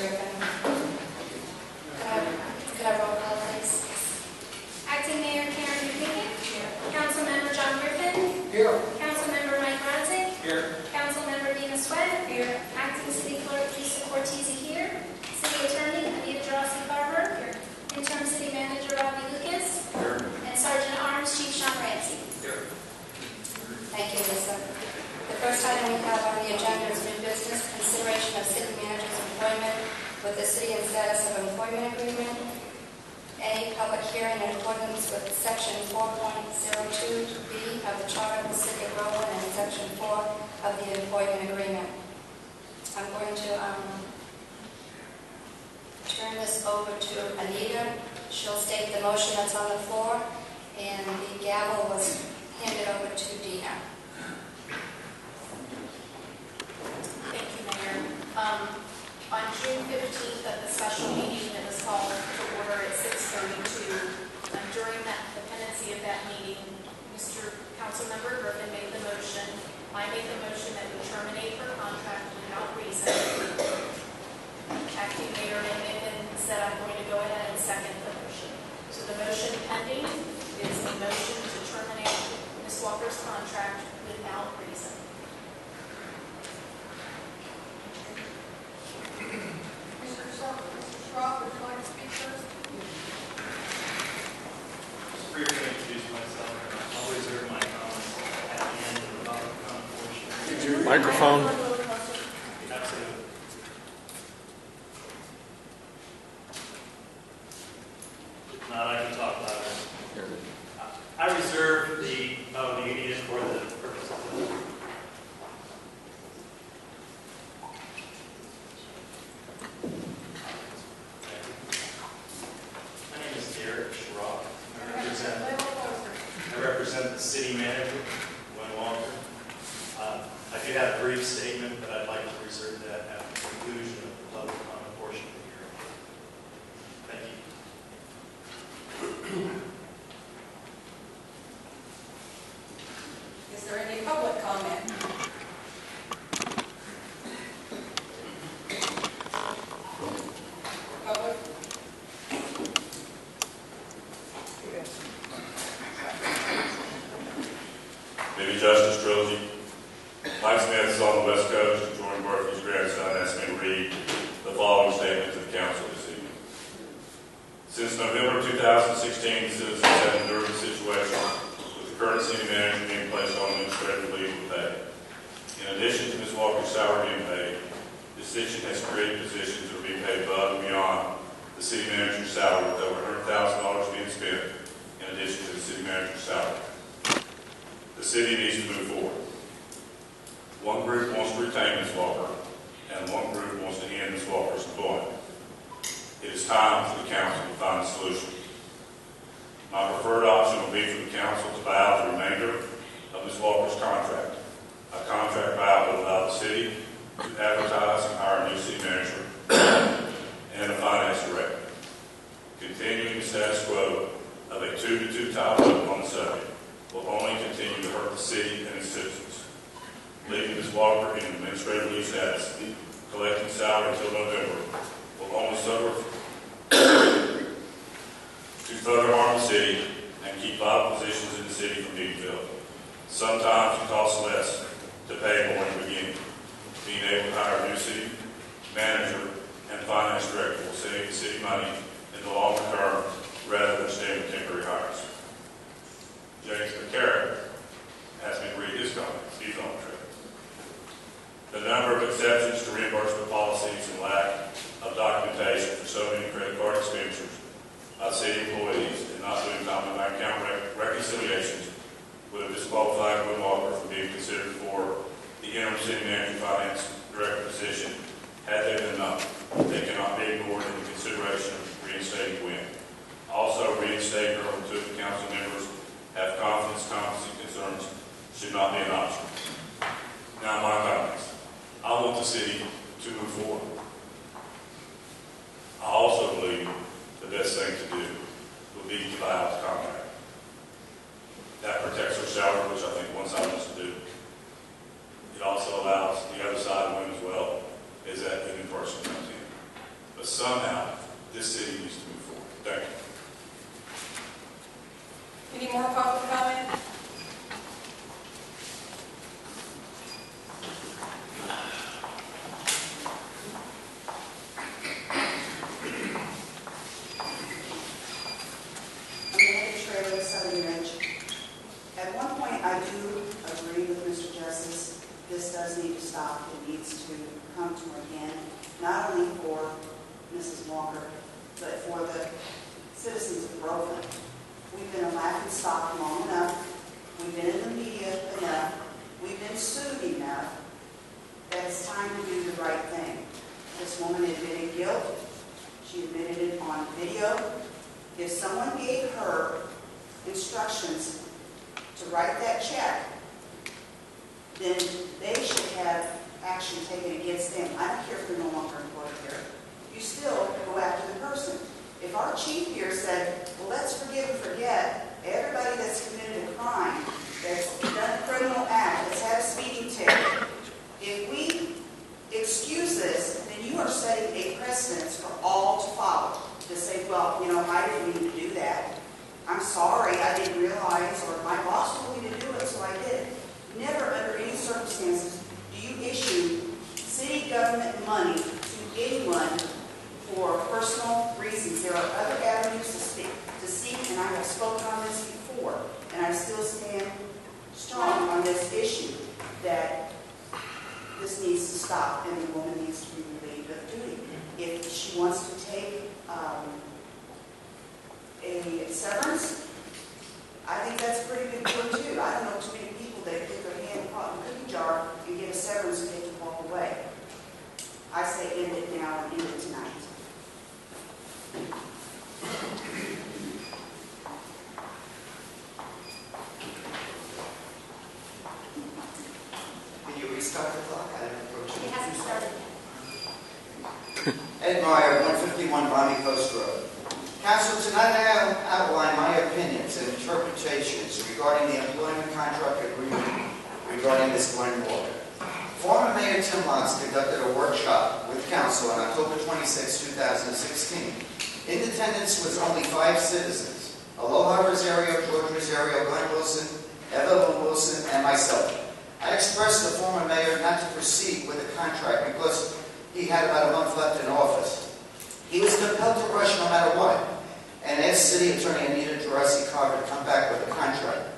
Griffin. Could I roll call, please? Acting Mayor Karen McKinney. Councilmember John Griffin. Here. Councilmember Mike Rodzik. Here. Councilmember Dina Sweat. Here. Acting City Clerk Lisa Cortese here. City Attorney Anita Jarossi-Carver. Here. Interim City Manager Robbie Lucas. Here. And Sergeant at Arms Chief Sean Ramsey. Here. Thank you, Lisa. The first item we have on the agenda is new business, consideration of city manager's employment with the city and status of employment agreement. A, public hearing in accordance with Section 4.02B of the Charter of the City of Groveland and Section 4 of the employment agreement. I'm going to turn this over to Anita. She'll state the motion that's on the floor, and the gavel was handed over to Dina. Thank you, Mayor. On June 15th at the special meeting that was called to order at 6:32, during the pendency of that meeting, Mr. Councilmember Griffin made the motion. I made the motion that we terminate her contract without reason. Acting Mayor Niven said I'm going to go ahead and second the motion. So the motion pending is the motion to terminate Ms. Walker's contract without reason. Mr. Schrock, would you like to speak first? Just briefly introduce myself. I'll reserve my comments at the end of the public comment portion. Microphone. Absolutely. If not, I can talk louder. I reserve the unit for the purpose of the My name is Derek Schrock. I represent the city manager, Gwen Walker. I do have a brief statement, but I'd like to reserve that at the conclusion of the public comment portion of the hearing. Thank you. Is there any public comment? Public? Maybe Justice Trilogy. Mike Smith is on the West Coast, and Jordan Murphy's grandson asked me to read the following statement to the council this evening. Since November 2016, citizens have endured the situation with the current city manager being placed on administrative leave with pay. In addition to Ms. Walker's salary being paid, this decision has created positions that are being paid above and beyond the city manager's salary, with over $100,000 being spent in addition to the city manager's salary. The city needs to move forward. One group wants to retain Ms. Walker, and one group wants to end Ms. Walker's employment. It is time for the council to find a solution. My preferred option will be for the council to buy out the remainder of Ms. Walker's contract. A contract buyout will allow the city to advertise and hire a new city manager and a finance director. Continuing the status quo of a 2-to-2 tie vote on the subject will only continue to hurt the city and its citizens. Leaving Ms. Walker in administrative leave status, collecting salary until November, will only serve to further harm the city and keep vital positions in the city from being filled. Sometimes it costs less to pay more in the beginning. Being able to hire a new city manager and finance director will save the city money in the longer term rather than standard temporary hires. James McCarrick asked me to read his comments. He's on the trip. The number of exceptions to reimbursement policies and lack of documentation for so many credit card expenditures by city employees and not doing timely bank account reconciliations would have disqualified Gwen Walker from being considered for the interim city manager finance director position. Had they been known, they cannot be ignored in the consideration of reinstating Gwen. Also, reinstating her until the council members have confidence, competency concerns should not be an option. Now my comments. I want the city to move forward. I also believe the best thing to do would be to buy out the contract. That protects her salary, which I think one side wants to do. It also allows the other side to win as well, is that the new person comes in. needs to come to an end, not only for Mrs. Walker, but for the citizens of Groveland. We've been a laughing stock long enough. We've been in the media enough. We've been sued enough that it's time to do the right thing. This woman admitted guilt. She admitted it on video. If someone gave her instructions to write that check, then they should have action taken against them. I don't care if they're no longer employed here. You still go after the person. If our chief here said, well, let's forgive and forget everybody that's committed a crime, that's done a criminal act, that's had a speeding ticket, if we excuse this, then you are setting a precedence for all to follow. To say, well, you know, I didn't mean to do that. I'm sorry, I didn't realize, or my boss told me to do it, so I did it. Never under any circumstances do you issue city government money to anyone for personal reasons. There are other avenues to seek, and I have spoken on this before, and I still stand strong on this issue that this needs to stop and the woman needs to be relieved of duty. If she wants to take a severance, I think that's a pretty good deal too. I don't know too many people that get their hand caught in a cookie jar and get a severance and they can walk away. I say end it now and end it tonight. Can you restart the clock? I didn't approach it. It hasn't started yet. Ed Meyer, 151 Bonnie Coast Road. Council, tonight I outline my opinions and interpretations regarding the employment contract agreement regarding Ms. Gwen Walker. Former Mayor Tim Lotz conducted a workshop with Council on October 26, 2016. In attendance was only 5 citizens: Aloha Rosario, George Rosario, Glenn Wilson, Evelyn Wilson, and myself. I expressed the former mayor not to proceed with the contract because he had about a month left in office. He was compelled to rush no matter what, and asked City Attorney Anita Carver to come back with a contract.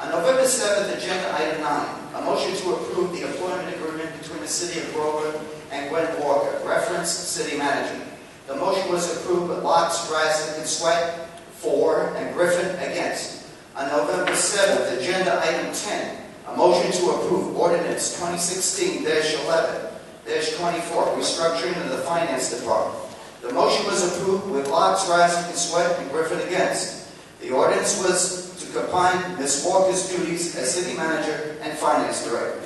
On November 7th, agenda item 9, a motion to approve the employment agreement between the City of Groveland and Gwen Walker, reference City Manager. The motion was approved with Lotz, Razik, and Sweat for, and Griffin against. On November 7th, agenda item 10, a motion to approve ordinance 2016-11-24, restructuring of the Finance Department. The motion was approved with Lotz, Razik, and Sweat, and Griffin against. The ordinance was to combine Ms. Walker's duties as City Manager and Finance Director.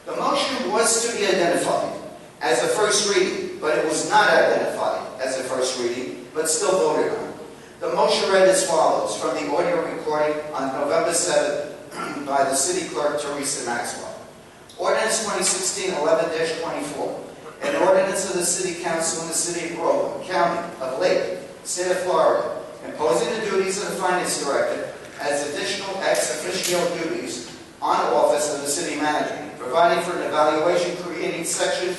The motion was to be identified as a first reading, but it was not identified as a first reading, but still voted on. The motion read as follows from the audio recording on November 7th by the City Clerk, Teresa Maxwell. Ordinance 2016-11-24. An ordinance of the City Council in the City of Groveland, County of Lake, State of Florida, imposing the duties of the Finance Director as additional ex officio duties on office of the City Manager, providing for an evaluation, creating Section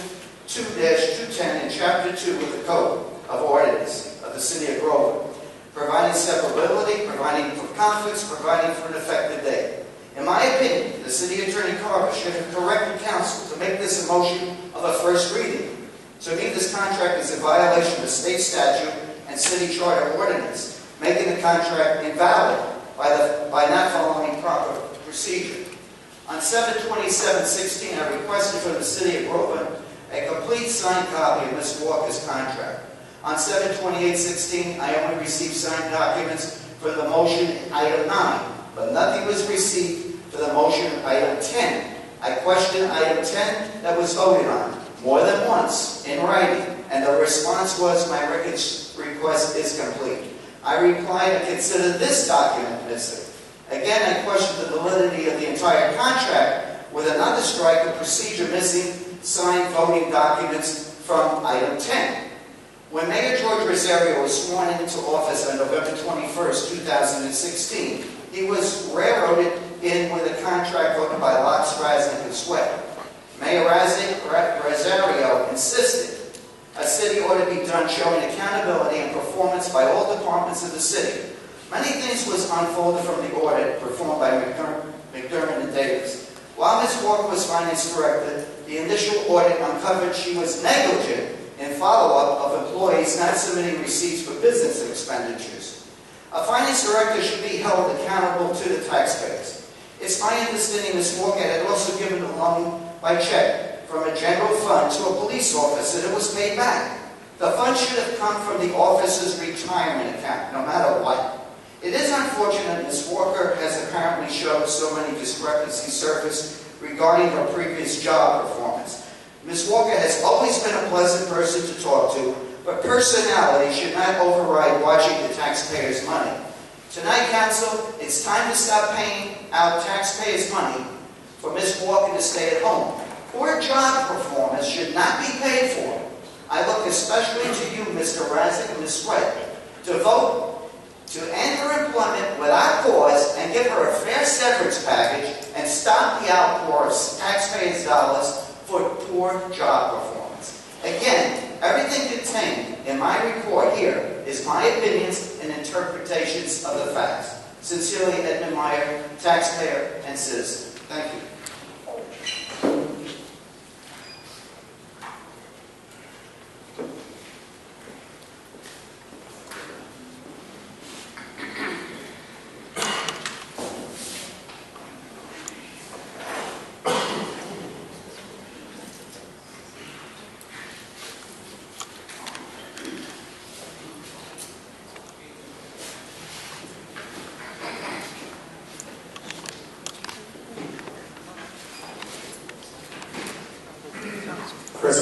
2-210 in Chapter 2 of the Code of Ordinance of the City of Groveland, providing severability, providing for conflicts, providing for an effective date. In my opinion, the City Attorney Carver should have corrected Council to make this a motion of a first reading. To me, this contract is in violation of the state statute and City Charter ordinance, making the contract invalid by not following proper procedure. On 7/27/16, I requested from the City of Groveland a complete signed copy of Ms. Walker's contract. On 7/28/16, I only received signed documents for the motion item 9, but nothing was received for the motion item 10. I questioned item 10 that was voted on more than once in writing, and the response was, my request is complete. I replied, I consider this document missing. Again, I questioned the validity of the entire contract with another strike of procedure missing signed voting documents from item 10. When Mayor George Rosario was sworn into office on November 21st, 2016, he was railroaded in with a contract voted by Lotz, Razik, and Sweat. Mayor Rosario insisted a city ought to be done showing accountability and performance by all departments of the city. Many things was unfolded from the audit performed by McDermott and Davis. While Ms. Walker was finance director, the initial audit uncovered she was negligent in follow-up of employees not submitting receipts for business expenditures. A finance director should be held accountable to the taxpayers. It's my understanding Ms. Walker had also given a loan by check from a general fund to a police officer that was paid back. The fund should have come from the officer's retirement account, no matter what. It is unfortunate Ms. Walker has apparently shown so many discrepancies surfaced regarding her previous job performance. Ms. Walker has always been a pleasant person to talk to, but personality should not override watching the taxpayers' money. Tonight, Council, it's time to stop paying out taxpayers' money for Ms. Walker to stay at home. Poor job performance should not be paid for. I look especially to you, Mr. Razik and Ms. Sweat, to vote to end her employment without cause and give her a fair severance package and stop the outpour of taxpayers' dollars for poor job performance. Again, everything contained in my report here is my opinions and interpretations of the facts. Sincerely, Edmund Meyer, taxpayer and citizen. Thank you.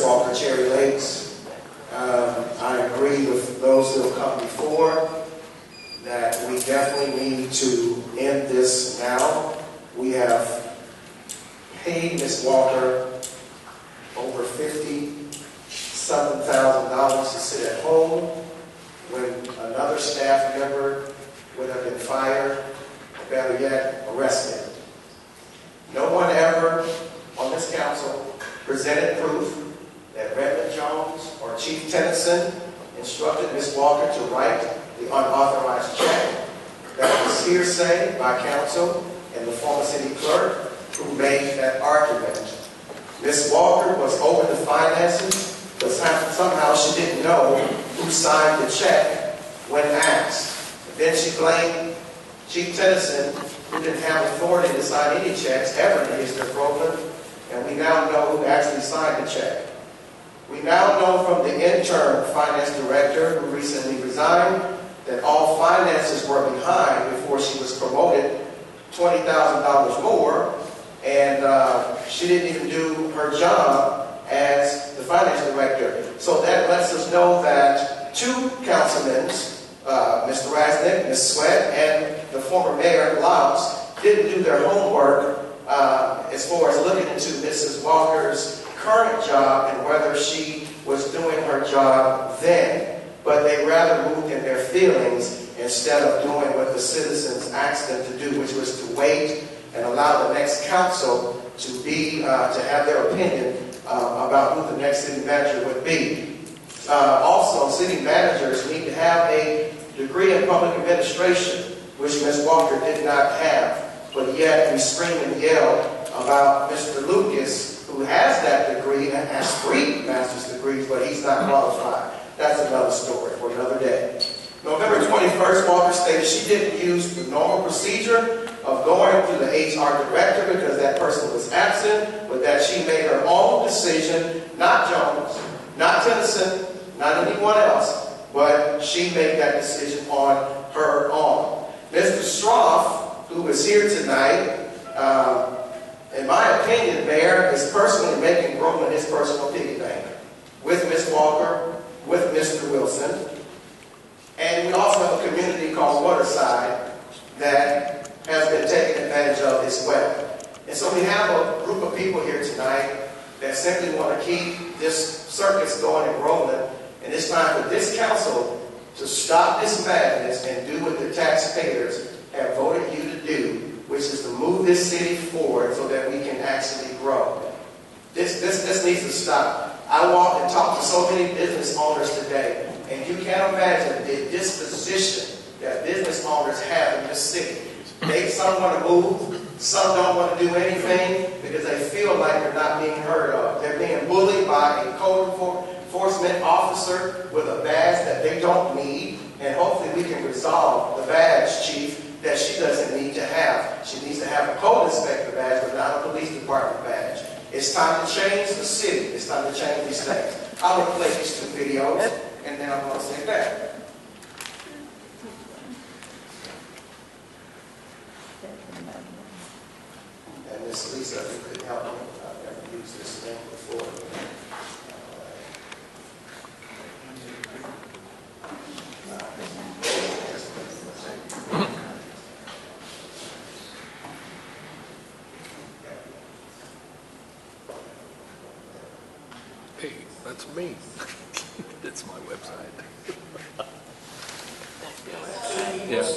Walker, Cherry Lakes. I agree with those who have come before that we definitely need to end this now. We have paid Ms. Walker over $50,000 to sit at home when another staff member would have been fired, or better yet, arrested. No one ever on this council presented proof that Reverend Jones or Chief Tennyson instructed Ms. Walker to write the unauthorized check. That was hearsay by counsel and the former city clerk who made that argument. Ms. Walker was over the finances, but somehow she didn't know who signed the check when asked. Then she blamed Chief Tennyson, who didn't have authority to sign any checks ever in the history of Groveland, and we now know who actually signed the check. We now know from the interim finance director, who recently resigned, that all finances were behind before she was promoted $20,000 more, and she didn't even do her job as the finance director. So that lets us know that two councilmen, Mr. Rasnick, Ms. Sweat, and the former mayor, Laus, didn't do their homework as far as looking into Mrs. Walker's current job and whether she was doing her job then, but they rather moved in their feelings instead of doing what the citizens asked them to do, which was to wait and allow the next council to have their opinion about who the next city manager would be. Also, city managers need to have a degree in public administration, which Ms. Walker did not have. But yet we scream and yell about Mr. Lucas, who has that degree and has 3 master's degrees, but he's not qualified. That's another story for another day. November 21st, Walker stated she didn't use the normal procedure of going to the HR director because that person was absent, but that she made her own decision, not Jones, not Tennyson, not anyone else, but she made that decision on her own. Mr. Stroff, who is here tonight, in my opinion, Mayor, is personally making Groveland his personal piggy bank with Ms. Walker, with Mr. Wilson. And we also have a community called Waterside that has been taken advantage of as well. And so we have a group of people here tonight that simply want to keep this circus going in Groveland. And it's time for this council to stop this madness and do what the taxpayers have voted you to do, which is to move this city forward so that we can actually grow. This needs to stop. I walked and talked to so many business owners today, and you can't imagine the disposition that business owners have in this city. They some want to move, Some don't want to do anything because they feel like they're not being heard of. They're being bullied by a code enforcement officer with a badge that they don't need, and hopefully we can resolve the badge, Chief, that she doesn't need to have. She needs to have a code inspector badge, but not a police department badge. It's time to change the city. It's time to change these things. I'm going to play these 2 videos, and then I'm going to say back. And Miss Lisa, if you could help me, I've never used this thing before. Hey, that's me. It's my website. Yes.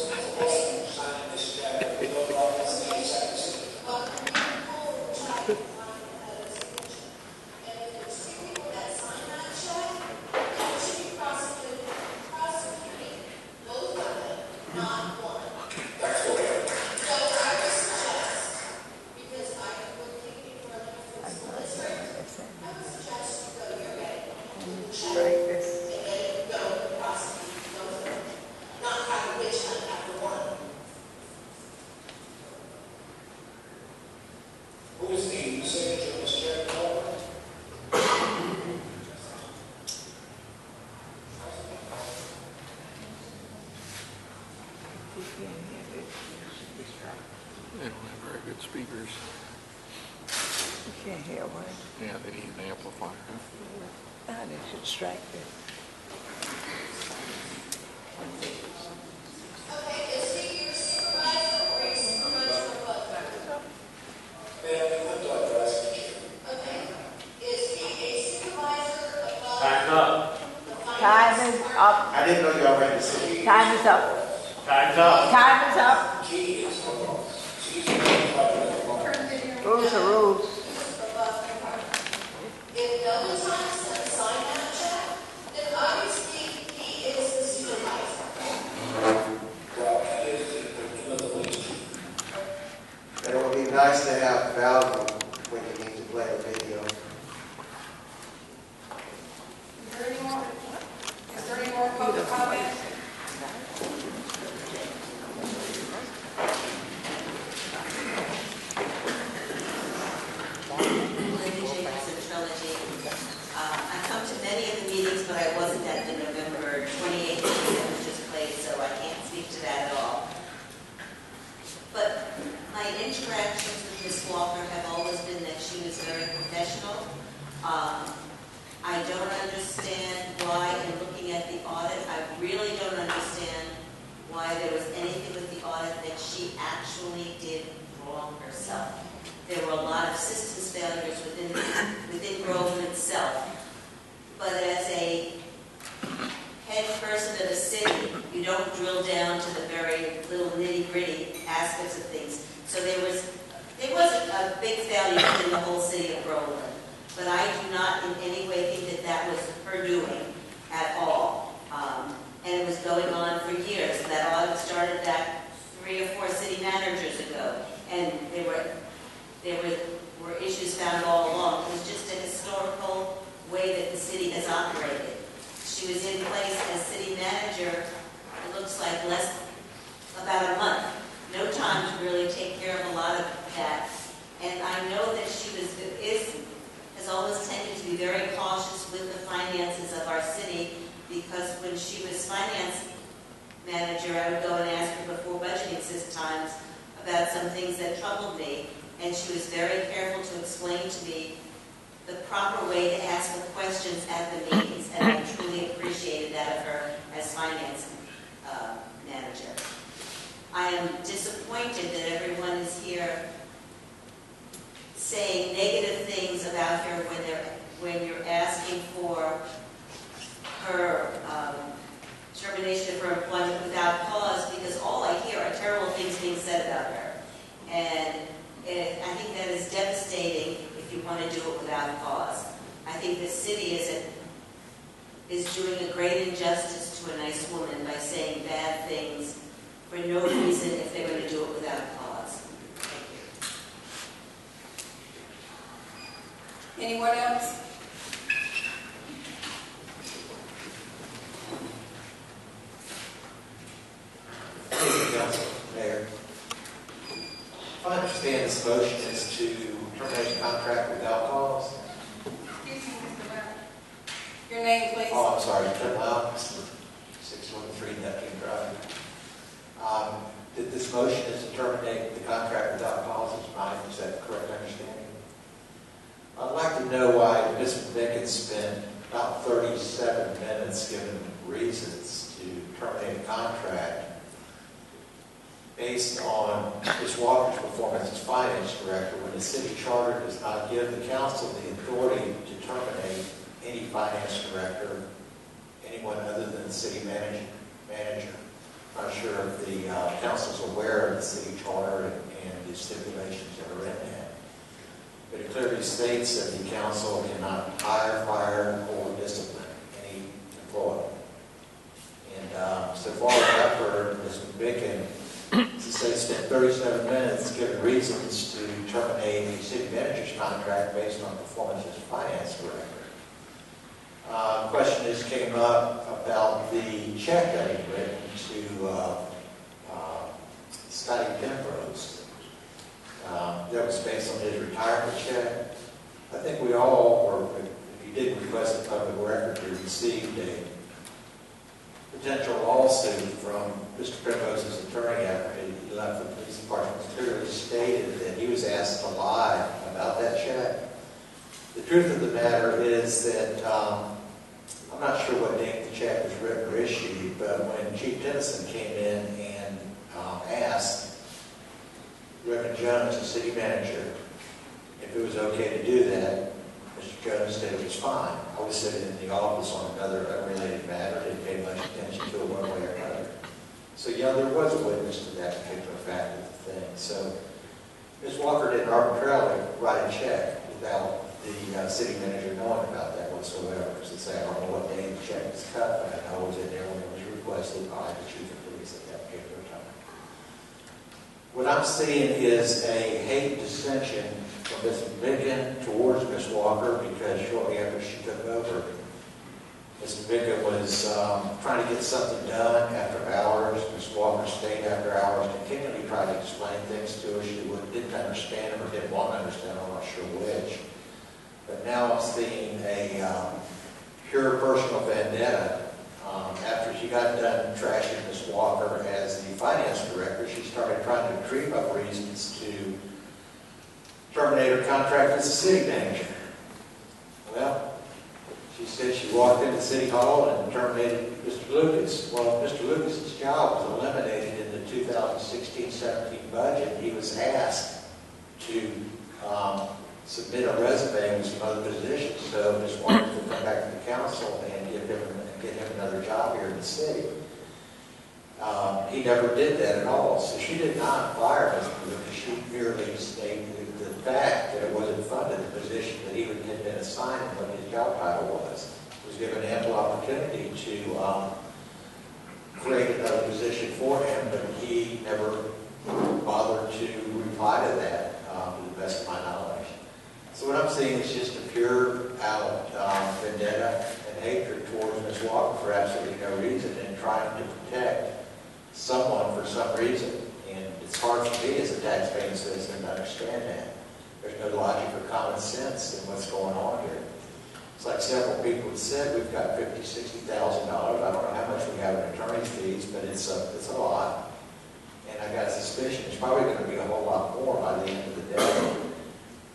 They don't have very good speakers. You can't hear what? Yeah, they need an amplifier. Ah, they should strike it. Back up. Time is up. I didn't know you already said. Time is up. Back up. Time is up. Rules are rules. If no one wants to sign that check, then obviously he is the supervisor. And it would be nice to have value when you need to play a video. Is there any more public comment? I come to many of the meetings, but I wasn't at the November 28th meeting that was just played, so I can't speak to that at all. But my interactions with Ms. Walker have always been that she was very professional. I don't understand why, in looking at the audit, I really don't understand why there was anything with the audit that she actually did wrong herself. There were a lot of systems failures within Groveland itself. But as a head person of a city, you don't drill down to the very little nitty-gritty aspects of things. So there wasn't a big failure within the whole city of Groveland. But I do not in any way think that that was her doing at all. And it was going on for years. That audit started back 3 or 4 city managers ago. And there were issues found all along. It was just a historical way that the city has operated. She was in place as city manager, it looks like about a month. No time to really take care of a lot of that. And I know that she has always tended to be very cautious with the finances of our city, because when she was finance manager, I would go and ask her before budgeting times about some things that troubled me. And she was very careful to explain to me the proper way to ask the questions at the meetings, and I truly appreciated that of her as finance manager. I am disappointed that everyone is here saying negative things about her when you're asking for her termination of her employment without cause, because all I hear are terrible things being said about her. And I think that is devastating if you want to do it without cause. I think the city is doing a great injustice to a nice woman by saying bad things for no reason if they're going to do it without cause. Thank you. Anyone else? Council, Mayor. If I understand this motion is to terminate the contract without cause. Excuse me, Mr. Brown. Your name, please. Oh, I'm sorry, Trent Loud, 613 Neptune Drive. That this motion is to terminate the contract without cause is that the correct understanding? I'd like to know why Mr. Dickens spent about 37 minutes giving reasons to terminate a contract based on Ms. Walker's performance as finance director when the city charter does not give the council the authority to terminate any finance director, anyone other than the city manager. I'm not sure if the council's aware of the city charter and the stipulations that are in that. But it clearly states that the council cannot hire, fire, or discipline any employee. And so far as I've heard, Mr. Bicken, they spent 37 minutes giving reasons to terminate the city manager's contract based on performance as finance director. Question just came up about the check that he written to Scotty Pembrose. That was based on his retirement check. I think we all, or if you didn't request a public record, you received a potential lawsuit from Mr. Pembrose's attorney after he left the police department. Clearly stated that he was asked to lie about that check. The truth of the matter is that I'm not sure what date the check was written or issued, but when Chief Tennyson came in and asked Reverend Jones, the city manager, if it was okay to do that, Mr. Jones said it was fine. I was sitting in the office on another unrelated matter, didn't pay much attention to it one way or another. So yeah, there was a witness to that particular fact of the thing. So Ms. Walker didn't arbitrarily write a check without the city manager knowing about that whatsoever. Because I don't know what day the check was cut, but I know it was in there when it was requested by the chief of police at that particular time. What I'm seeing is a hate dissension from Mr. Bicken towards Ms. Walker because shortly after she took over, Mr. Bicken was trying to get something done after hours. Ms. Walker stayed after hours, continually tried to explain things to her. She didn't understand them or didn't want to understand them, I'm not sure which. But now I'm seeing a pure personal vendetta. After she got done trashing Ms. Walker as the finance director, she started trying to dream up reasons to terminate her contract as the city manager. Well, she said she walked into City Hall and terminated Mr. Lucas. Well, Mr. Lucas's job was eliminated in the 2016-17 budget. He was asked to submit a resume with some other positions, so Ms. Walker could come back to the council and get him another job here in the city. He never did that at all, so she did not fire Mr. Lucas. She merely stated the fact that it wasn't funded, the position that he had been assigned and what his job title was. He was given ample opportunity to create another position for him, but he never bothered to reply to that, to the best of my knowledge. So what I'm seeing is just a pure out vendetta and hatred towards Ms. Walker for absolutely no reason and trying to protect someone for some reason. And it's hard for me as a taxpaying citizen to understand that. There's no logic or common sense in what's going on here. It's like several people have said, we've got $50,000, $60,000. I don't know how much we have in attorney's fees, but it's a lot. And I got a suspicion it's probably going to be a whole lot more by the end of the day.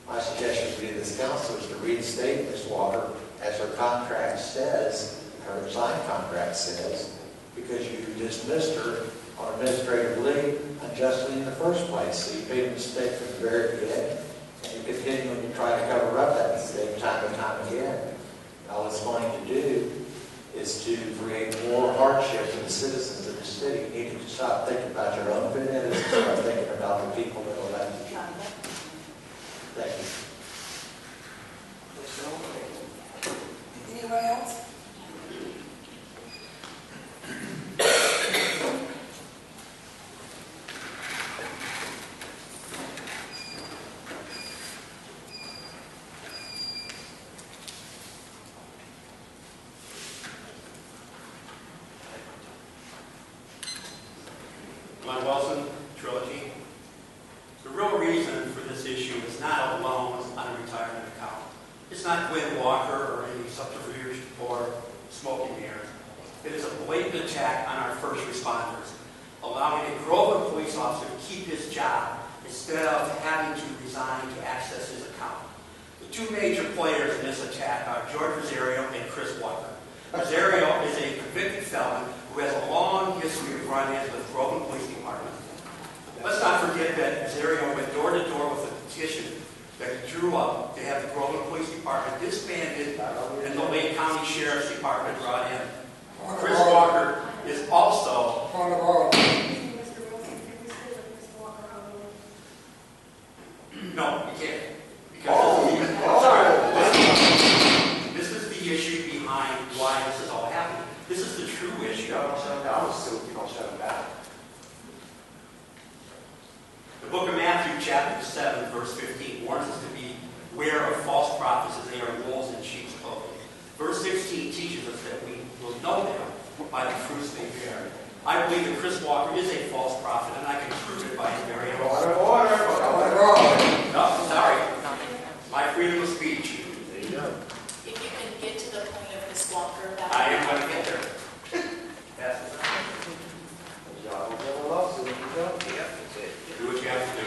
My suggestion to this council is to reinstate Ms. Walker as her contract says, her signed contract says, because you dismissed her on administrative leave unjustly in the first place. So you made a mistake from the very beginning, and you continue to try to cover up that mistake time and time again. And all it's going to do is to create more hardship for the citizens of the city. You need to stop thinking about your own vendettas and start thinking about the people that elected you. Thank you. Anyone else? smoke and mirrors. It is a blatant attack on our first responders, allowing a Groveland police officer to keep his job instead of having to resign to access his account. The two major players in this attack are George Rosario and Chris Walker. Rosario is a convicted felon who has a long history of run-ins with Groveland Police Department. Let's not forget that Rosario went door to door with a petition that he drew up to have the Groveland Police Department disbanded and the Lake County Sheriff's Department brought in. Chris Walker is also no, you can't. Because this is the issue behind why this is all happening. This is the true issue. The book of Matthew, chapter 7, verse 15, warns us to beware of false prophets as they are wolves in sheep's clothing. Verse 16 teaches us that we will know them by the fruits they bear. I believe that Chris Walker is a false prophet, and I can prove it by his very own. No, sorry. My freedom of speech. There you go. If you can get to the point of Ms. Walker, that I am going to get there. That's it. Do what you have to do.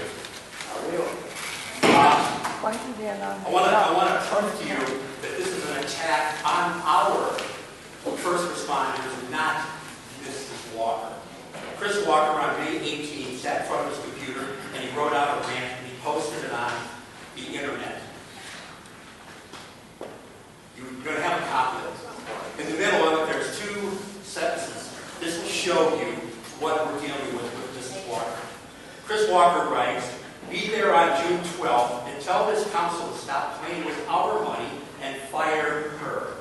I want to prove to you that this is an attack on our first responders, not Mrs. Walker. Chris Walker on May 18th sat in front of his computer and he wrote out a rant and he posted it on the internet. You're going to have a copy of it. In the middle of it, there's two sentences. This will show you what we're dealing with Mrs. Walker. Chris Walker writes, "Be there on June 12th and tell this council to stop playing with our money and fire her.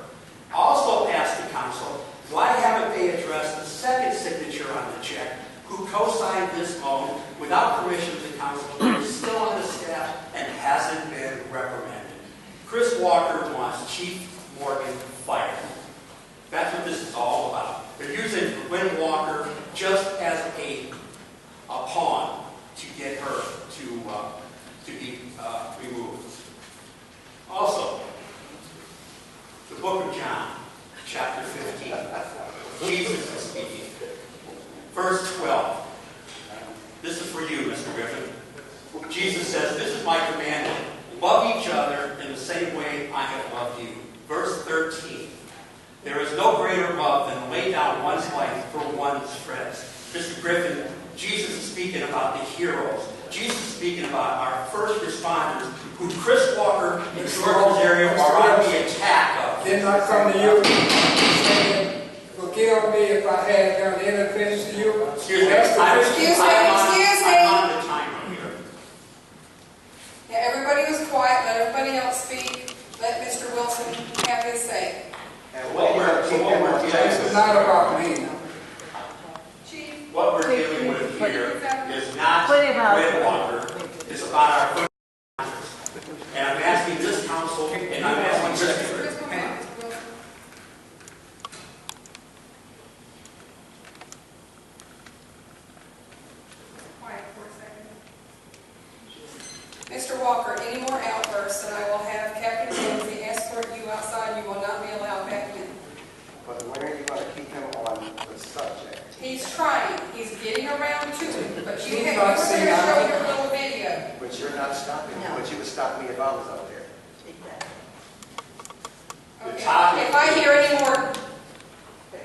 Also ask the council, why haven't they addressed the second signature on the check who co-signed this loan without permission of the council, who is still on the staff and hasn't been reprimanded?" Chris Walker wants Chief Morgan fired. That's what this is all about. They're using Gwen Walker just as a pawn to get her to be removed. Also, the book of John, chapter 15. Jesus is speaking. Verse 12. This is for you, Mr. Griffin. Jesus says, "This is my commandment. Love each other in the same way I have loved you." Verse 13. "There is no greater love than to lay down one's life for one's friends." Mr. Griffin, Jesus is speaking about the heroes. Jesus is speaking about our first responders, who Chris Walker and George Rosario are on the attack of. Didn't I come to you saying, forgive me if I had done any offense to you? Excuse me. Excuse me. I'm on the timer here. Yeah, everybody was quiet. Let everybody else speak. Let Mr. Wilson have his say. And What we're dealing This is with, not about me. what we're dealing with here is not Gwen Walker. It's about our first responders. And I'm asking this council, and I'm asking this group. Mr. Walker, any more outbursts, and I will have Captain Lindsay escort you outside. You will not be allowed back in. But when are you going to keep him on the subject? He's trying. He's getting around to it. But you He's were not going to saying show your little video. But you're not stopping me. But you would stop me if I was out there. Okay. If I hear any more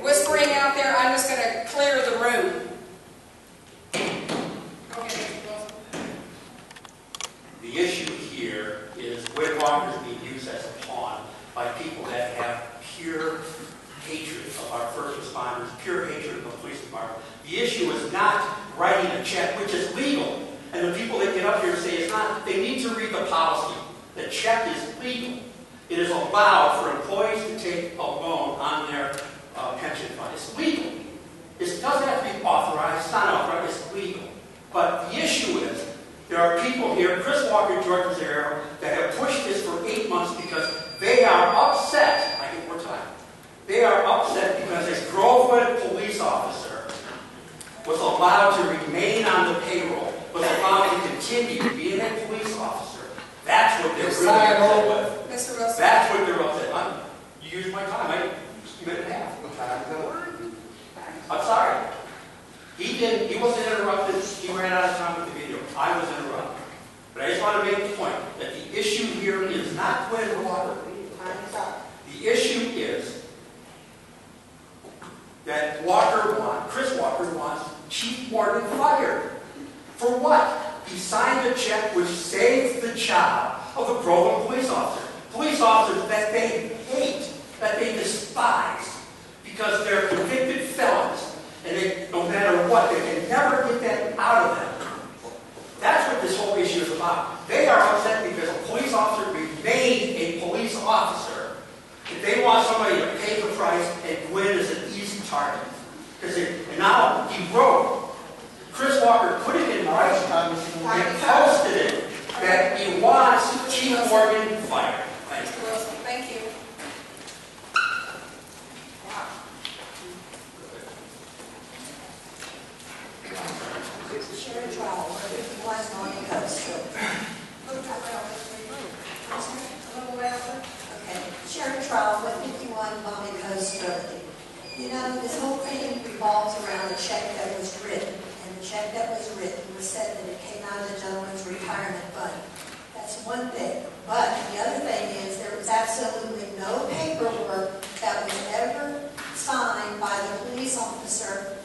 whispering out there, I'm just going to clear the room. The issue here is Gwen Walker is being used as a pawn by people that have pure hatred of our first responders, pure hatred of the police department. The issue is not writing a check, which is legal. And the people that get up here and say it's not, they need to read the policy. The check is legal. It is allowed for employees to take a loan on their pension fund. It's legal. It doesn't have to be authorized. It's not authorized. It's legal. But the issue is, there are people here, Chris Walker, George Rosario, that have pushed this for 8 months because they are upset. I get more time. They are upset because a Groveland police officer was allowed to remain on the payroll, was allowed to continue being a police officer. That's what they're really upset with. Mr. Russell. That's what they're upset. You use my time. minute and a half. I'm sorry. He wasn't interrupted. He ran out of time with the video. I was interrupted. But I just want to make the point that the issue here is not Gwen Walker. The issue is that Chris Walker wants Chief Morgan fired. For what? He signed a check which saved the job of a Groveland police officer. Police officers that they hate, that they despise, because they're convicted felons. And they, no matter what, they can never get that out of them. That's what this whole issue is about. They are upset because a police officer remained a police officer. If they want somebody to pay the price, and Gwen is an easy target. And now he wrote, Chris Walker put it in writing and posted it that he wants Chief Morgan fired. Thank you. Thank you. Sharon Trial, where it was on the coast. Okay, Sharon Trial, 151 Bonnie Coast Road. You know, this whole thing revolves around a check that was written. And the check that was written was said that it came out of the gentleman's retirement fund. That's one thing. But the other thing is there was absolutely no paperwork that was ever signed by the police officer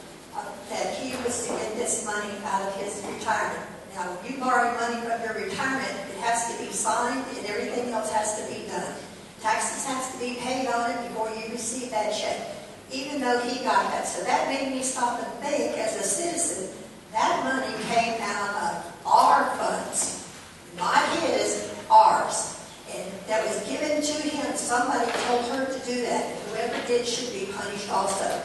that he was to get this money out of his retirement. Now, when you borrow money from your retirement, it has to be signed and everything else has to be done. Taxes has to be paid on it before you receive that check, even though he got that. So that made me stop and think, as a citizen, that money came out of our funds, not his, ours. And that was given to him. Somebody told her to do that. Whoever did should be punished also.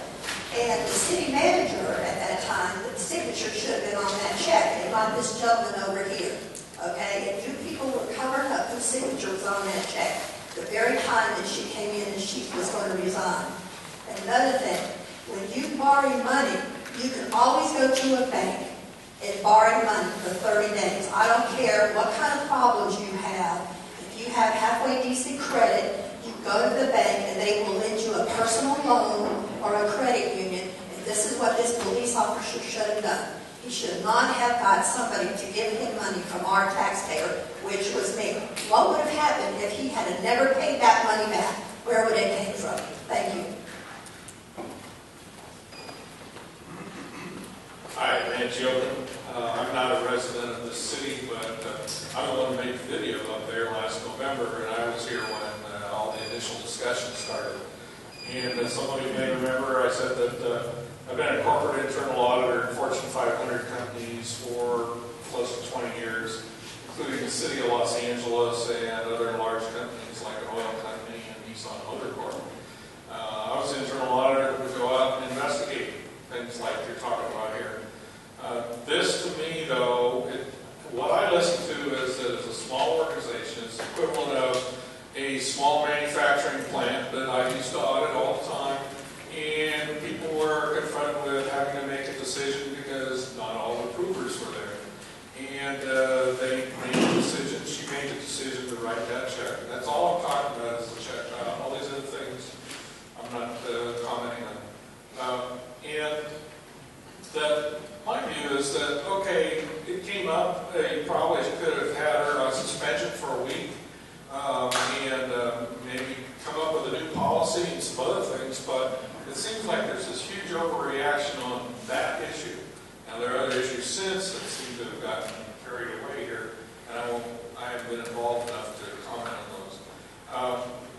And the city manager at that time, the signature should have been on that check, and not this gentleman over here. Okay? And you people were covering up whose signature was on that check the very time that she came in and she was going to resign. And another thing, when you borrow money, you can always go to a bank and borrow money for 30 days. I don't care what kind of problems you have. If you have halfway decent credit, you go to the bank and they will lend you a personal loan or a credit union. And this is what this police officer should have done. He should not have got somebody to give him money from our taxpayer, which was me. What would have happened if he had never paid that money back? Where would it came from? Thank you. Hi, I'm Joe. I'm not a resident of this city, but I was the one who made the video up there last November, and I was here when all the initial discussion started. And as somebody may remember, I said that I've been a corporate internal auditor in Fortune 500 companies for close to 20 years, including the city of Los Angeles and other large companies like an oil company and Nissan Motor Corp. I was an internal auditor who would go out and investigate things like you're talking about here. This, to me, though, what I listen to is that it's a small organization. It's the equivalent of a small manufacturing plant that I used to audit all the time, and people were confronted with having to make a decision because not all the approvers were there. And they made a decision, she made a decision to write that check. And that's all I'm talking about is the check. All these other things I'm not commenting on. And that my view is that, okay, it came up, you probably could have had her on suspension for a week, and maybe come up with a new policy and some other things, but it seems like there's this huge overreaction on that issue. Now, there are other issues since that seem to have gotten carried away here, and I haven't been involved enough to comment on those.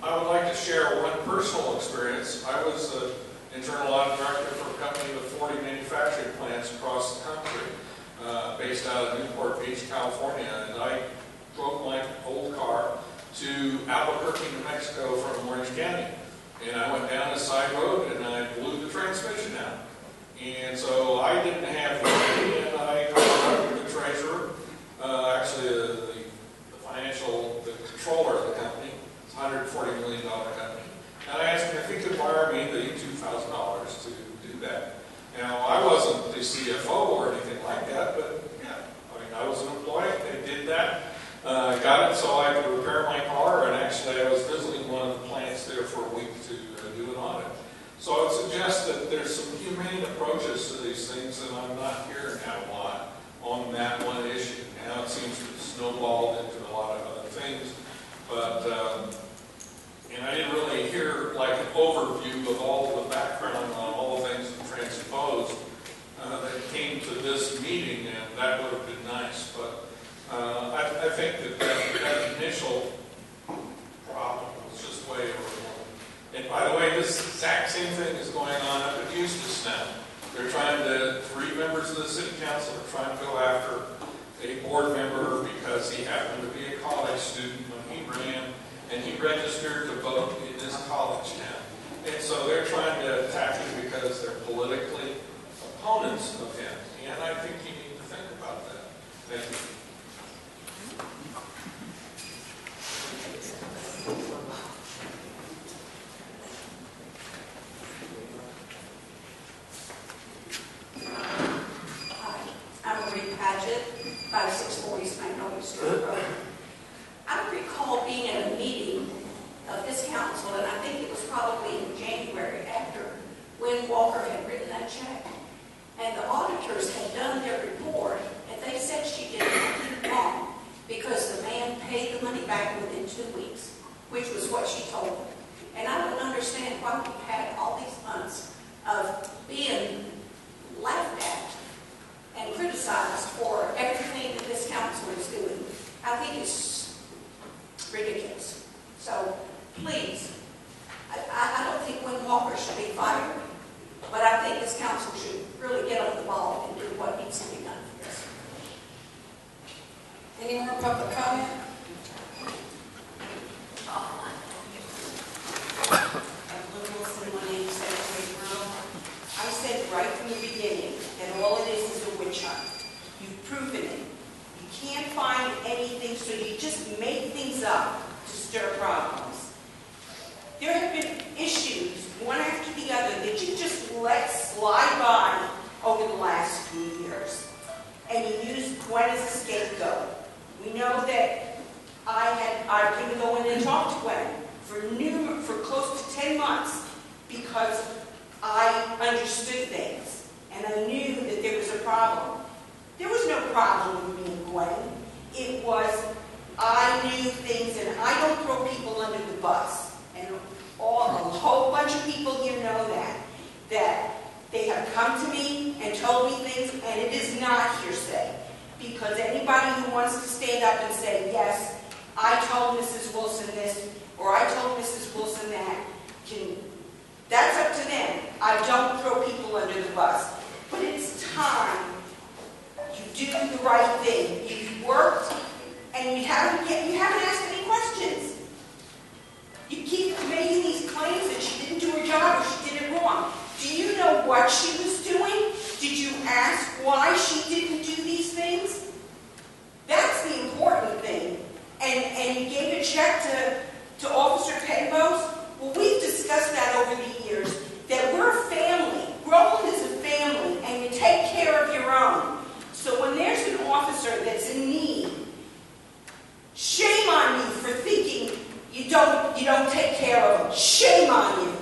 I would like to share one personal experience. I was the internal audit director for a company with 40 manufacturing plants across the country, based out of Newport Beach, California, and I drove my old car to Albuquerque, New Mexico from Orange County. And I went down a side road and I blew the transmission out. And so I didn't have the money, and I contacted the treasurer, actually the controller of the company. It's a $140 million company. And I asked him if he could wire me the $2,000 to do that. Now, I wasn't the CFO or anything like that, but yeah, I mean, I was an employee. They did that. Got it so I could repair my car, and actually I was visiting one of the plants there for a week to do an audit. humane approaches to these things, and I'm not hearing that a lot on that one issue. Now it seems to have snowballed into a lot of other things, but and I didn't really hear like an overview of all the background on all the things that transposed that came to this meeting, and that would have been nice. But I think that initial problem was just way overblown. And by the way, this exact same thing is going on up at Eustis now. They're trying to, 3 members of the city council are trying to go after a board member because he happened to be a college student when he ran, and he registered to vote in this college now. And so they're trying to attack him because they're politically opponents of him. And I think you need to think about that. Thank you. I'm Marie Padgett, 5640 Magnolia Street Road. I don't recall being at a meeting of this council, and I think it was probably in January after Gwen Walker had written that check. And the auditors had done their report, and they said she did nothing wrong because the man paid the money back within 2 weeks, which was what she told them. And I don't understand why we had all these months of being laughed at and criticized for everything that this council is doing. I think it's ridiculous. So, please, I don't think Gwen Walker should be fired, but I think this council should really get on the ball and do what needs to be done for this. Any more public comment? I said right from the beginning that all it is a witch hunt. You've proven it. You can't find anything, so you just make things up to stir problems. There have been issues, one after the other, that you just let slide by over the last few years. And you used Gwen as a scapegoat. We know that I didn't go in and talk to Gwen for close to 10 months because I understood things and I knew that there was a problem. There was no problem with me and Gwen. It was I knew things, and I don't throw people under the bus. And a whole bunch of people here know that they have come to me and told me things, and it is not hearsay. Because anybody who wants to stand up and say, yes, I told Mrs. Wilson this, or I told Mrs. Wilson that, that's up to them. I don't throw people under the bus. But it's time you do the right thing. You've worked, and you haven't asked any questions. You keep making these claims that she didn't do her job or she did it wrong. Do you know what she was doing? Did you ask why she didn't do these things? That's the important thing. And you gave a check to Officer Penrose. Well, we've discussed that over the years, that we're a family. Groveland is a family, and you take care of your own. So when there's an officer that's in need, shame on you for thinking you don't take care of them. Shame on you.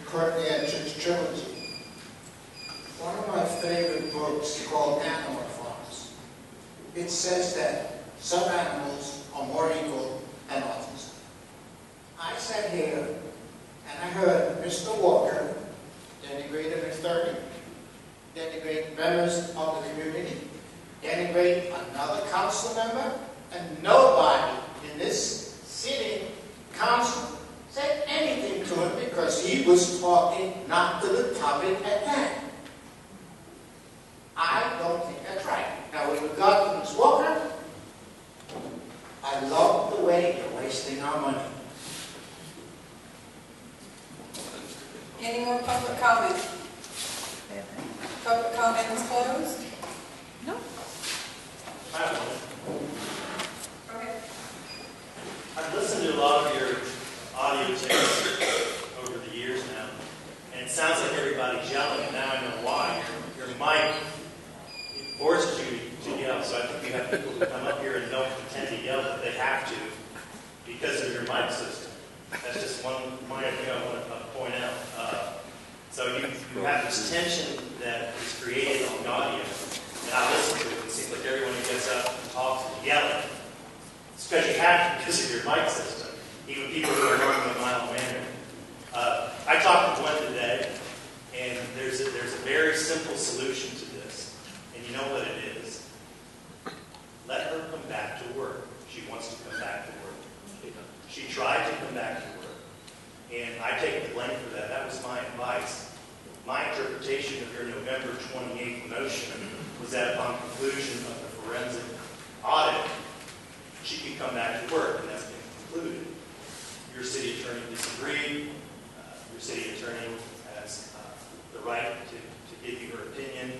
Courtney Entrance Trilogy. One of my favorite books is called Animal Farms. It says that some animals are more equal than others. I sat here and I heard Mr. Walker denigrate an attorney, denigrate members of the community, denigrate another council member, and nobody in this city council said anything to him because he was talking not to the topic at hand. I don't think that's right. Now, with regard to Ms. Walker, I love the way you're wasting our money. Any more public comment? Public comment is closed? No. I have one. Okay. I've listened to a lot of your audio tapes over the years now, and it sounds like everybody's yelling, and now I you have people who come up here and don't pretend to yell, but they have to because of your mic system. That's just one minor thing I want to point out. So you have this tension that is created on the audience, and I listen to it. It seems like everyone who gets up and talks is yelling. It's because you have to because of your mic system, even people who are talking in a mild manner. I talked to Gwen today, and there's a very simple solution to this, and you know what it is. Let her come back to work. She wants to come back to work. She tried to come back to work, and I take the blame for that. That was my advice. My interpretation of your November 28th motion was that upon conclusion of the forensic audit, she could come back to work, and that's been concluded. Your city attorney disagreed. Your city attorney has the right to give you her opinion,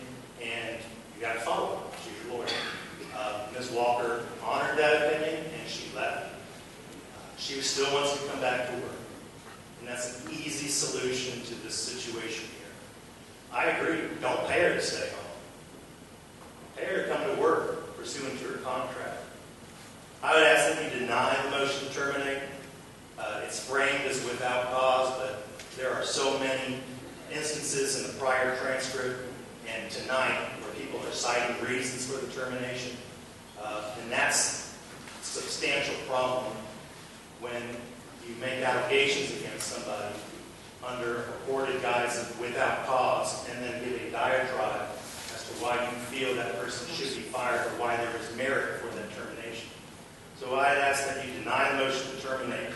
and you got to follow her. She's your lawyer. Ms. Walker honored that opinion, and she left. She still wants to come back to work, and that's an easy solution to this situation here. I agree. Don't pay her to stay home. Pay her to come to work pursuant to her contract. I would ask that you deny the motion to terminate. It's framed as without cause, but there are so many instances in the prior transcript and tonight where people are citing reasons for the termination. And that's a substantial problem when you make allegations against somebody under purported guise of without cause and then give a diatribe as to why you feel that person should be fired or why there is merit for that termination. So I'd ask that you deny the motion to terminate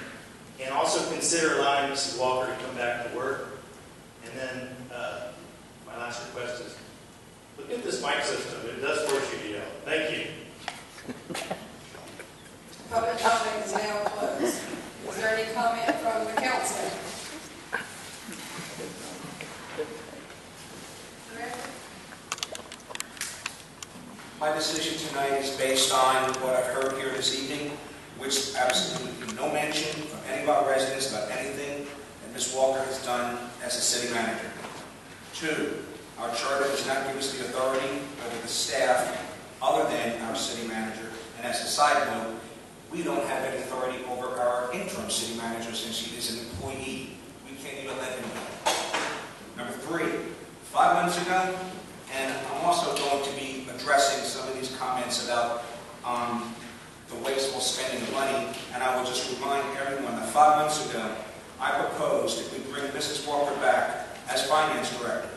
and also consider allowing Mrs. Walker to come back to work. And then my last request is, look at this mic system. It does force you to yell. Thank you. Public comment is now closed. Is there any comment from the council? My decision tonight is based on what I've heard here this evening, which absolutely no mention from any of our residents about anything that Ms. Walker has done as a city manager. 2, our charter does not give us the authority over the staff other than our city manager. And as a side note, we don't have any authority over our interim city manager since he is an employee. We can't even let him go. Number 3, 5 months ago, and I'm also going to be addressing some of these comments about the wasteful spending of money, and I will just remind everyone that 5 months ago, I proposed that we bring Mrs. Walker back as finance director,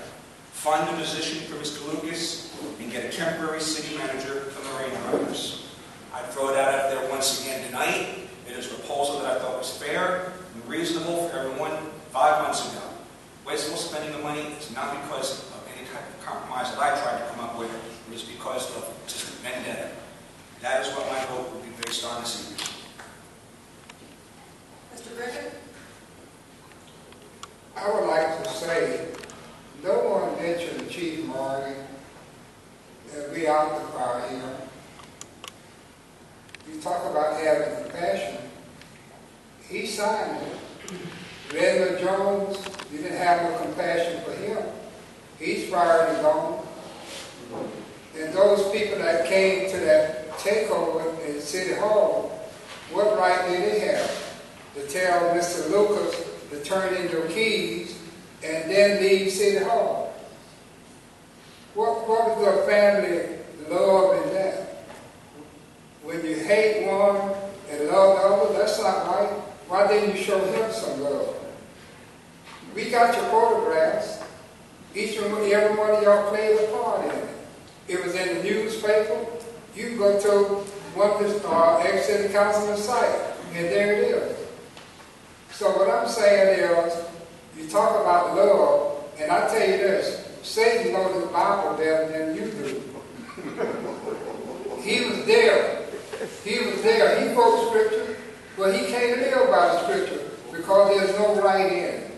fund the position for Mr. Lucas, and get a temporary city manager for the Marine Riders. I throw it out there once again tonight. It is a proposal that I thought was fair and reasonable for everyone 5 months ago. Wasteful spending of money is not because of any type of compromise that I tried to come up with. It is because of just vendetta. That is what my vote will be based on this evening. Mr. Griffin? I would like to say, no one mentioned Chief Morgan that we occupy here. You talk about having compassion. He signed it. Redmond Jones, you didn't have no compassion for him. He's fired and gone. And those people that came to that takeover in City Hall, what right did they have to tell Mr. Lucas to turn in your keys and then leave City Hall? What is the family love in that? When you hate one and love the other, that's not right. Why didn't you show him some love? We got your photographs. Each and every one of y'all played a part in it. It was in the newspaper. You go to one of the ex-city councilman's site, and there it is. So what I'm saying is, you talk about love, and I tell you this, Satan knows the Bible better than you do. He was there. He was there. He quotes scripture, but he can't live by the scripture because there's no right in it.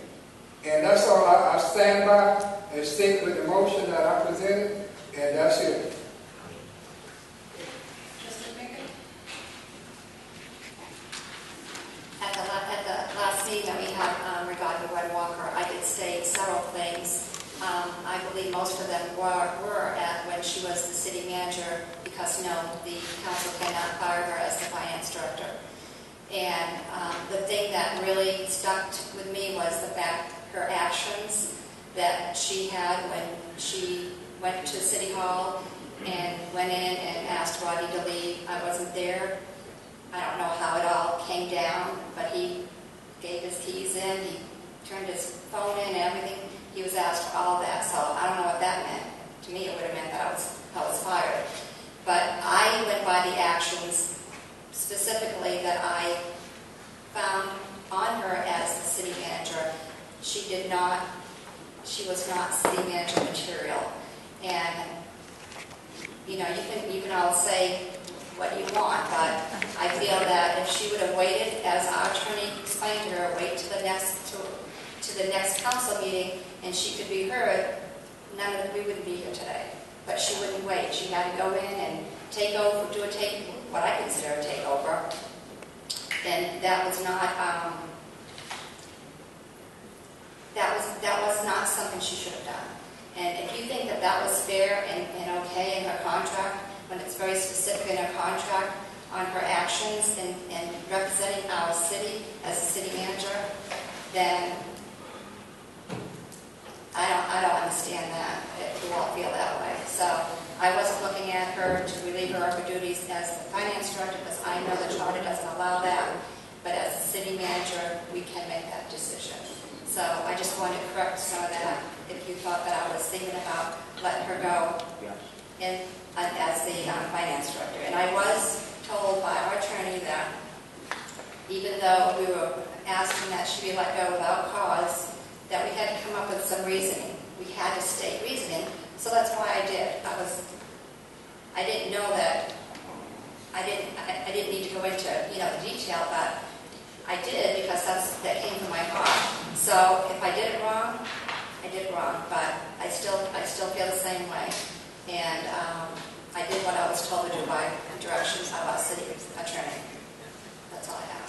And that's all I stand by and stick with the motion that I presented, and that's it. At the last meeting that we had regarding Gwen Walker, I did state several things. I believe most of them were at when she was the city manager because no, the council cannot fire her as the finance director. And the thing that really stuck with me was the fact her actions that she had when she went to City Hall and went in and asked Roddy to leave. I wasn't there. I don't know how it all came down, but he gave his keys in, he turned his phone in and everything. He was asked for all of that, so I don't know what that meant. To me, it would have meant that I was fired. But I went by the actions specifically that I found on her as the city manager. She was not city manager material. And, you know, you can all say what you want, but I feel that if she would have waited, as our attorney explained to her, wait to the next council meeting and she could be heard, we wouldn't be here today. But she wouldn't wait. She had to go in and take over, what I consider a takeover. And that was not that was not something she should have done. And if you think that that was fair and okay in her contract, when it's very specific in her contract on her actions and representing our city as a city manager, then I don't understand that, if you all feel that way. So I wasn't looking at her to relieve her of her duties as the finance director because I know the charter doesn't allow that. But as a city manager, we can make that decision. So I just wanted to correct some of that if you thought that I was thinking about letting her go as the finance director. And I was told by our attorney that even though we were asking that she be let go without cause, that we had to come up with some reasoning. We had to state reasoning, so that's why I did. I didn't know that. I didn't need to go into the detail, but I did because that came from my heart. So if I did it wrong, I did it wrong. But I still feel the same way, and I did what I was told to do by directions of our city attorney. That's all I have.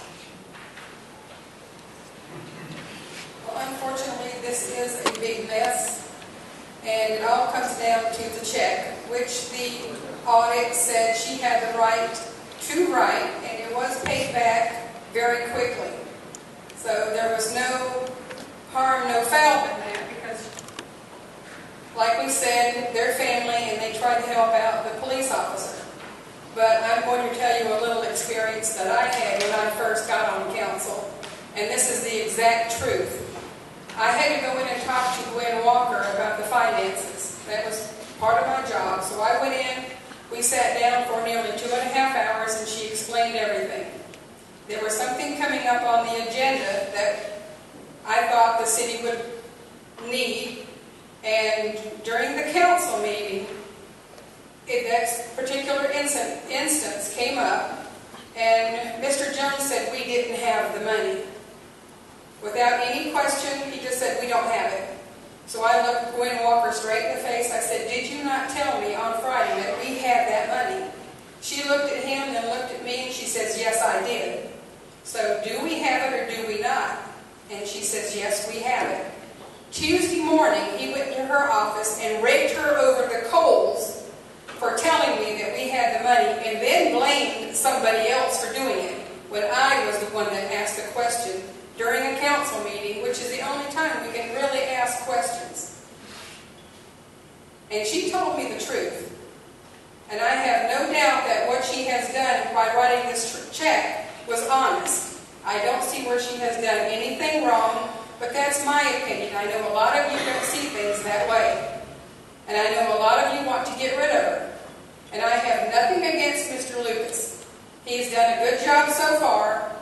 Well, unfortunately, this is a big mess, and it all comes down to the check, which the audit said she had the right to write, and it was paid back very quickly. So there was no harm, no foul in that, because, like we said, they're family, and they tried to help out the police officer. But I'm going to tell you a little experience that I had when I first got on council, and this is the exact truth. I had to go in and talk to Gwen Walker about the finances. That was part of my job. So I went in, we sat down for nearly 2.5 hours, and she explained everything. There was something coming up on the agenda that I thought the city would need, and during the council meeting, that particular instance came up, and Mr. Jones said we didn't have the money. Without any question, he just said, we don't have it. So I looked Gwen Walker straight in the face. I said, did you not tell me on Friday that we had that money? She looked at him, then looked at me, and she says, yes, I did. So do we have it or do we not? And she says, yes, we have it. Tuesday morning, he went to her office and raked her over the coals for telling me that we had the money, and then blamed somebody else for doing it, when I was the one that asked the question during a council meeting, which is the only time we can really ask questions. And she told me the truth. And I have no doubt that what she has done by writing this check was honest. I don't see where she has done anything wrong, but that's my opinion. I know a lot of you don't see things that way. And I know a lot of you want to get rid of her. And I have nothing against Mr. Lucas. He's done a good job so far,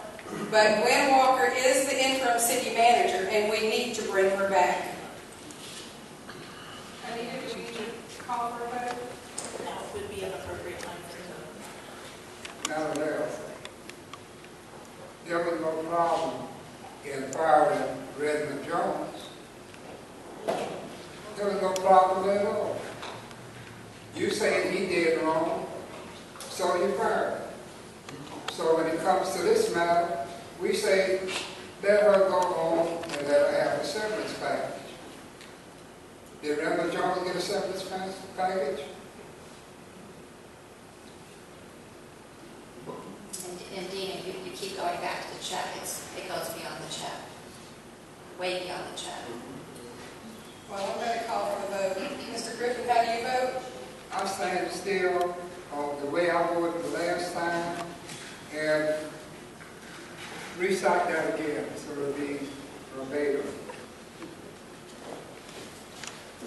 but Gwen Walker is the interim city manager, and we need to bring her back. Anita, do we need to call for a vote? Now would be an appropriate time for Now, there was no problem in firing Redmond Jones. There was no problem at all. You say he did wrong, so you fired him. So when it comes to this matter, we say, let her go home and let her have a severance package. Did Redmond Jones get a severance package? going back to the check. It goes beyond the check, way beyond the check. Well, I'm going to call for the vote. Mr. Griffin, how do you vote? I stand still on the way I voted the last time and recite that again so it'll be verbatim.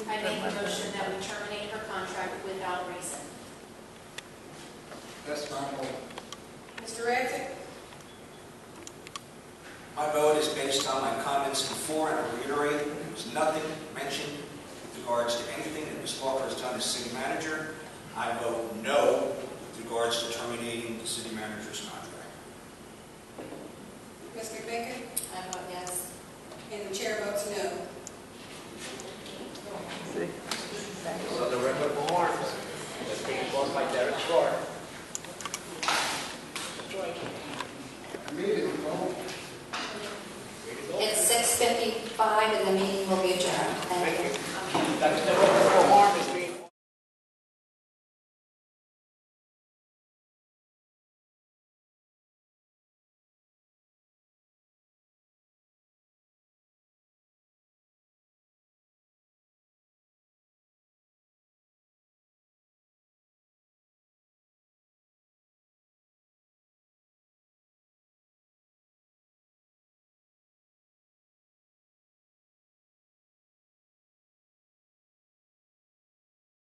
I make a motion that we terminate her contract without reason. That's my vote. Mr. Radzik? My vote is based on my comments before, and I reiterate, there was nothing mentioned with regards to anything that Ms. Walker has done as city manager. I vote no with regards to terminating the city manager's contract. Ms. McMicken? I vote yes. And the chair votes no. So the irreparable harm, as being caused by Derek Clark,